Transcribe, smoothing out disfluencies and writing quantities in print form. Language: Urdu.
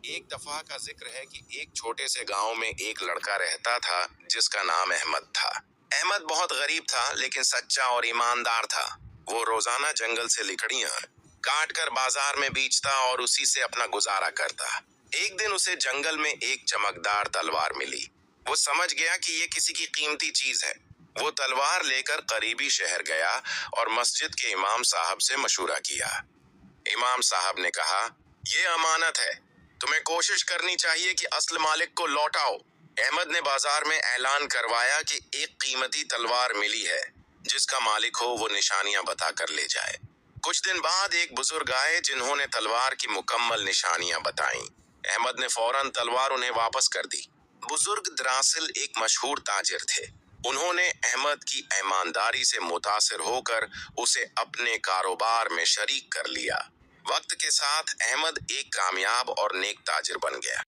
ایک دفعہ کا ذکر ہے کہ ایک چھوٹے سے گاؤں میں ایک لڑکا رہتا تھا جس کا نام احمد تھا۔ احمد بہت غریب تھا لیکن سچا اور ایماندار تھا۔ وہ روزانہ جنگل سے لکڑیاں کاٹ کر بازار میں بیچتا اور اسی سے اپنا گزارا کرتا۔ ایک دن اسے جنگل میں ایک چمکدار تلوار ملی۔ وہ سمجھ گیا کہ یہ کسی کی قیمتی چیز ہے۔ وہ تلوار لے کر قریبی شہر گیا اور مسجد کے امام صاحب سے مشورہ کیا۔ امام صاحب نے کہا، یہ امانت ہے، تمہیں کوشش کرنی چاہیے کہ اصل مالک کو لوٹاؤ۔ احمد نے بازار میں اعلان کروایا کہ ایک قیمتی تلوار ملی ہے، جس کا مالک ہو وہ نشانیاں بتا کر لے جائے۔ کچھ دن بعد ایک بزرگ آئے جنہوں نے تلوار کی مکمل نشانیاں بتائیں۔ احمد نے فوراً تلوار انہیں واپس کر دی۔ بزرگ دراصل ایک مشہور تاجر تھے۔ انہوں نے احمد کی ایمانداری سے متاثر ہو کر اسے اپنے کاروبار میں شریک کر لیا۔ وقت کے ساتھ احمد ایک کامیاب اور نیک تاجر بن گیا۔